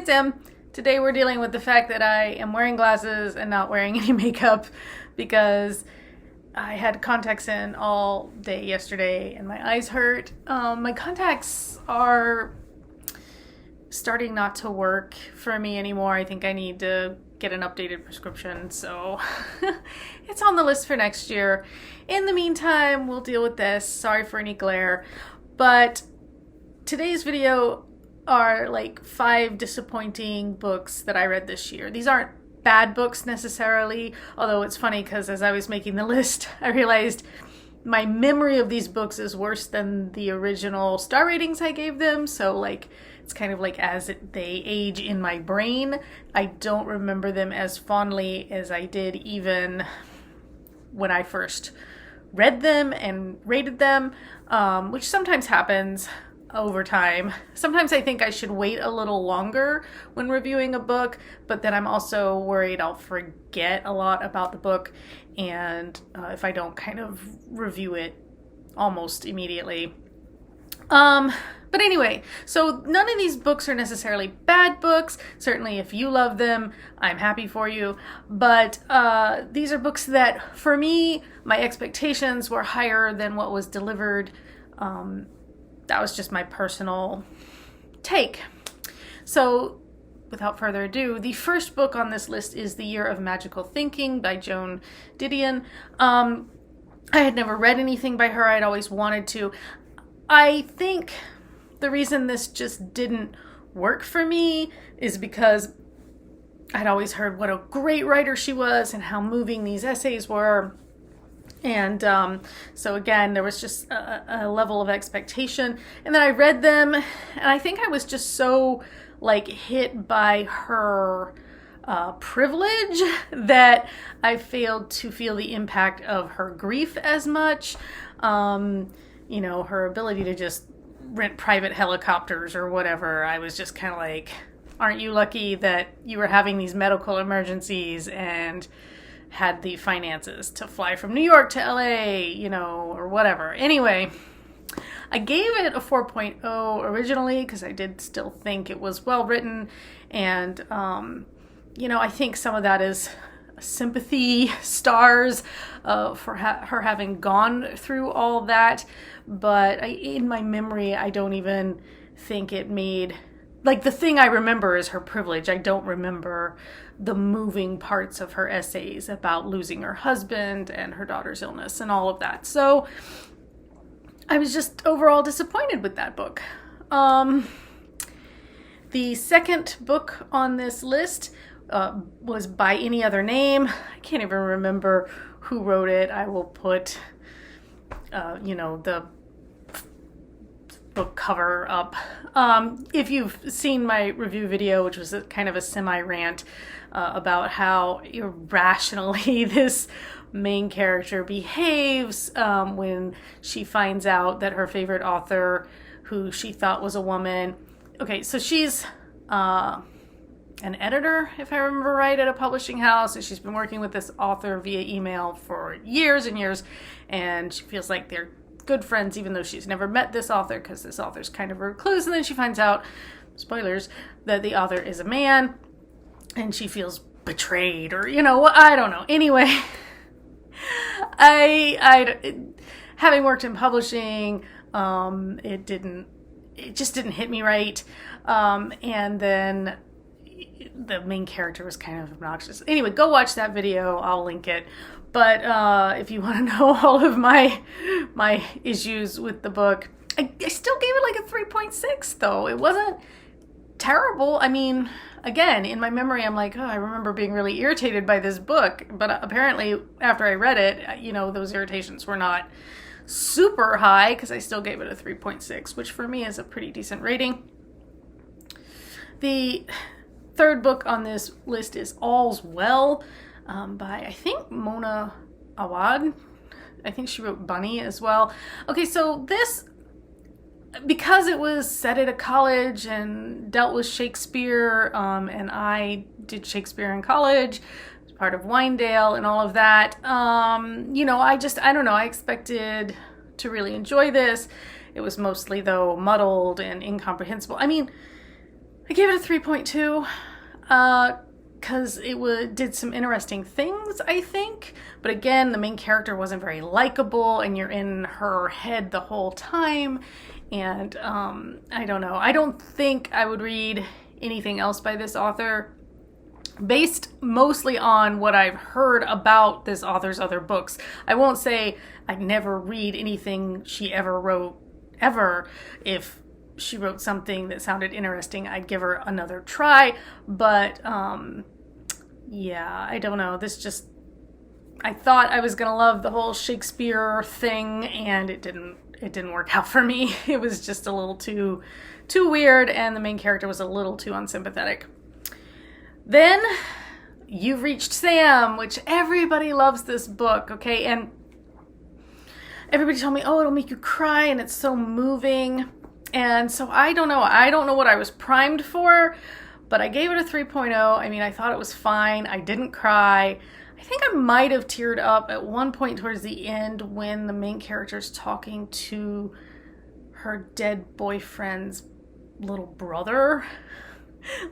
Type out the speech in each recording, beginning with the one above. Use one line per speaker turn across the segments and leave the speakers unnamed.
it's Em. Today we're dealing with the fact that I am wearing glasses and not wearing any makeup because I had contacts in all day yesterday and my eyes hurt. My contacts are starting not to work for me anymore. I think I need to get an updated prescription, so it's on the list for next year. In the meantime, we'll deal with this. Sorry for any glare, but today's video are like 5 disappointing books that I read this year. These aren't bad books necessarily, although it's funny because as I was making the list, I realized my memory of these books is worse than the original star ratings I gave them. So like, it's kind of like they age in my brain, I don't remember them as fondly as I did even when I first read them and rated them, which sometimes happens over time. Sometimes I think I should wait a little longer when reviewing a book, but then I'm also worried I'll forget a lot about the book and if I don't kind of review it almost immediately. But anyway, so none of these books are necessarily bad books. Certainly if you love them, I'm happy for you. But these are books that, for me, my expectations were higher than what was delivered. That was just my personal take. So without further ado, the first book on this list is The Year of Magical Thinking by Joan Didion. I had never read anything by her. I'd always wanted to. I think the reason this just didn't work for me is because I'd always heard what a great writer she was and how moving these essays were. And so again, there was just a level of expectation. And then I read them, and I think I was just so like hit by her privilege that I failed to feel the impact of her grief as much. You know, her ability to just rent private helicopters or whatever. I was just kind of like, aren't you lucky that you were having these medical emergencies and had the finances to fly from New York to LA, you know, or whatever. Anyway, I gave it a 4.0 originally because I did still think it was well written. And, you know, I think some of that is sympathy stars for her having gone through all that. But in my memory, I don't even think it made... Like, the thing I remember is her privilege. I don't remember the moving parts of her essays about losing her husband and her daughter's illness and all of that. So I was just overall disappointed with that book. The second book on this list was By Any Other Name. I can't even remember who wrote it. I will put, you know, the book cover up. If you've seen my review video, which was kind of a semi-rant about how irrationally this main character behaves when she finds out that her favorite author, who she thought was a woman... Okay, so she's an editor, if I remember right, at a publishing house, and she's been working with this author via email for years and years, and she feels like they're good friends even though she's never met this author because this author's kind of a recluse. And then she finds out, spoilers, that the author is a man and she feels betrayed, or, you know, I don't know. Anyway, I having worked in publishing, it just didn't hit me right. And then the main character was kind of obnoxious. Anyway, go watch that video. I'll link it. But if you want to know all of my issues with the book, I still gave it like a 3.6 though. It wasn't terrible. I mean, again, in my memory, I'm like, oh, I remember being really irritated by this book. But apparently, after I read it, you know, those irritations were not super high because I still gave it a 3.6, which for me is a pretty decent rating. The third book on this list is All's Well, by, I think, Mona Awad. I think she wrote Bunny as well. Okay, so this, because it was set at a college and dealt with Shakespeare, and I did Shakespeare in college, was part of Winedale and all of that, you know, I don't know, I expected to really enjoy this. It was mostly, though, muddled and incomprehensible. I mean, I gave it a 3.2 because it did some interesting things, I think. But again, the main character wasn't very likable, and you're in her head the whole time. And I don't know. I don't think I would read anything else by this author, based mostly on what I've heard about this author's other books. I won't say I'd never read anything she ever wrote, ever. If she wrote something that sounded interesting, I'd give her another try. But yeah, I don't know. I thought I was gonna love the whole Shakespeare thing, and it didn't work out for me. It was just a little too weird, and the main character was a little too unsympathetic. Then You've Reached Sam, which everybody loves this book, okay? And everybody told me, oh, it'll make you cry and it's so moving. And so I don't know. I don't know what I was primed for, but I gave it a 3.0. I mean, I thought it was fine. I didn't cry. I think I might have teared up at one point towards the end when the main character's talking to her dead boyfriend's little brother.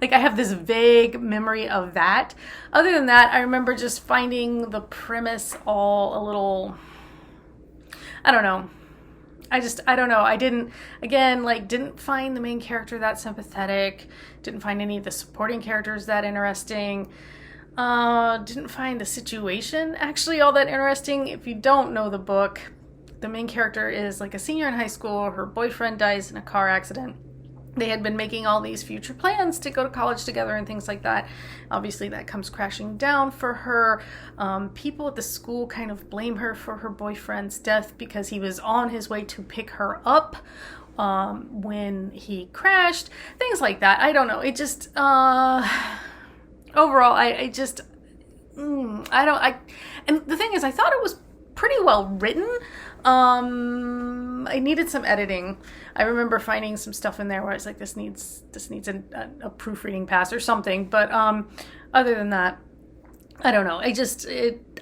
Like, I have this vague memory of that. Other than that, I remember just finding the premise all a little, I don't know. I don't know. I didn't find the main character that sympathetic. Didn't find any of the supporting characters that interesting. Didn't find the situation actually all that interesting. If you don't know the book, the main character is like a senior in high school. Her boyfriend dies in a car accident. They had been making all these future plans to go to college together and things like that. Obviously, that comes crashing down for her. People at the school kind of blame her for her boyfriend's death because he was on his way to pick her up when he crashed. Things like that. I don't know. It just, overall, and the thing is, I thought it was pretty well written. I needed some editing. I remember finding some stuff in there where I was like, this needs a proofreading pass or something. But other than that, I don't know.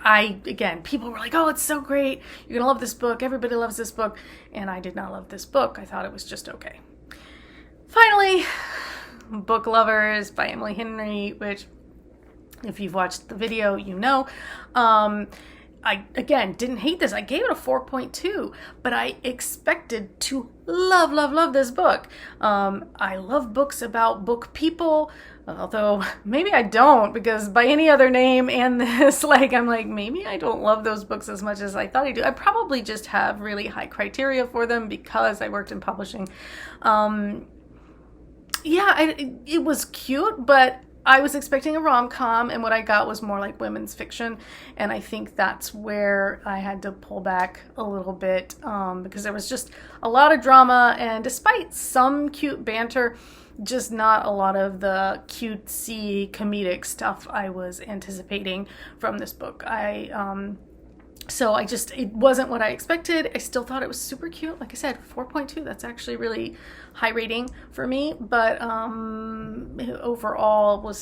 Again, people were like, oh, it's so great. You're going to love this book. Everybody loves this book. And I did not love this book. I thought it was just okay. Finally, Book Lovers by Emily Henry, which, if you've watched the video, you know. I, again, didn't hate this. I gave it a 4.2, but I expected to love this book. I love books about book people, although maybe I don't, because by any other name and this, I'm like, maybe I don't love those books as much as I thought I do. I probably just have really high criteria for them because I worked in publishing. It was cute, but I was expecting a rom-com, and what I got was more like women's fiction, and I think that's where I had to pull back a little bit because there was just a lot of drama, and despite some cute banter, just not a lot of the cutesy comedic stuff I was anticipating from this book. It wasn't what I expected. I still thought it was super cute. Like I said, 4.2, that's actually really high rating for me, but overall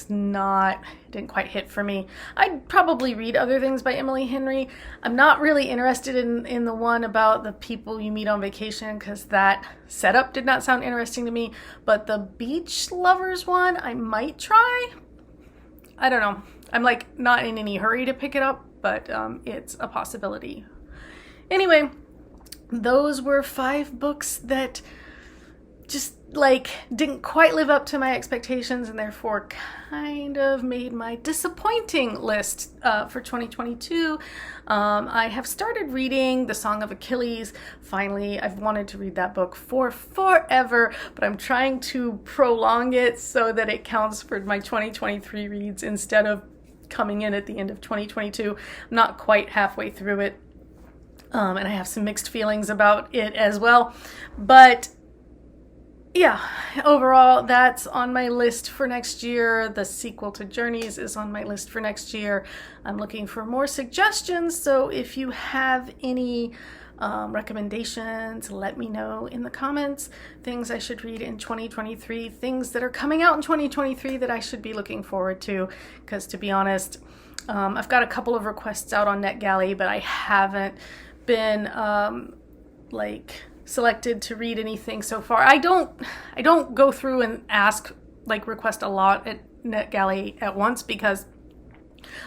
didn't quite hit for me. I'd probably read other things by Emily Henry. I'm not really interested in the one about the people you meet on vacation because that setup did not sound interesting to me, but the beach lovers one, I might try. I don't know. I'm not in any hurry to pick it up, but it's a possibility. Anyway, those were 5 books that just didn't quite live up to my expectations, and therefore kind of made my disappointing list for 2022. I have started reading The Song of Achilles. Finally, I've wanted to read that book for forever, but I'm trying to prolong it so that it counts for my 2023 reads instead of coming in at the end of 2022. I'm not quite halfway through it, and I have some mixed feelings about it as well, but yeah, overall, that's on my list for next year. The sequel to Journeys is on my list for next year. I'm looking for more suggestions, so if you have any recommendations, let me know in the comments. Things I should read in 2023, things that are coming out in 2023 that I should be looking forward to, because to be honest, I've got a couple of requests out on NetGalley, but I haven't been selected to read anything so far. I don't go through and ask like request a lot at NetGalley at once, because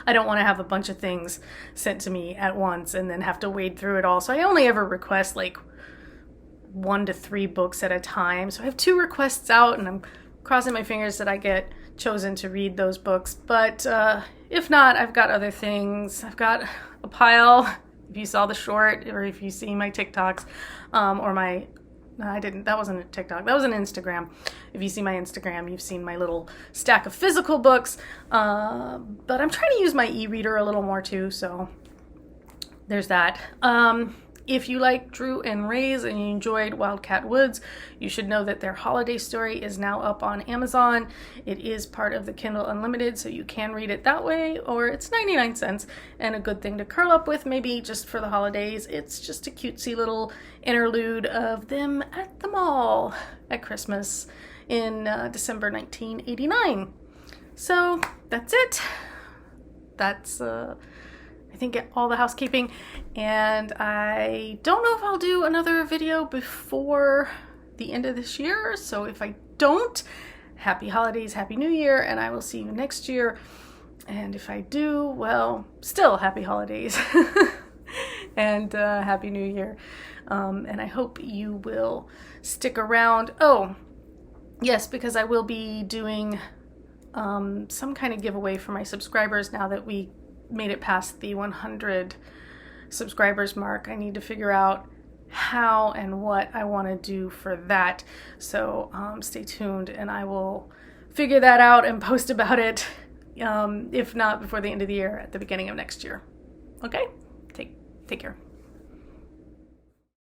I don't want to have a bunch of things sent to me at once and then have to wade through it all. So I only ever request like 1 to 3 books at a time. So I have 2 requests out, and I'm crossing my fingers that I get chosen to read those books. But if not, I've got other things. I've got a pile. If you saw the short, or if you see my TikToks, or my, no, I didn't, that wasn't a TikTok, that was an Instagram. If you see my Instagram, you've seen my little stack of physical books, but I'm trying to use my e-reader a little more too, so there's that. If you like Drew and Ray's and you enjoyed Wildcat Woods, you should know that their holiday story is now up on Amazon. It is part of the Kindle Unlimited, so you can read it that way, or it's 99 cents and a good thing to curl up with, maybe just for the holidays. It's just a cutesy little interlude of them at the mall at Christmas in December 1989. So that's it. That's I think all the housekeeping, and I don't know if I'll do another video before the end of this year, so if I don't, happy holidays, happy new year, and I will see you next year. And if I do, well, still happy holidays and happy new year, and I hope you will stick around. Oh yes, because I will be doing some kind of giveaway for my subscribers now that we made it past the 100 subscribers mark. I need to figure out how and what I want to do for that. So stay tuned, and I will figure that out and post about it, if not before the end of the year, at the beginning of next year. Okay? Take care.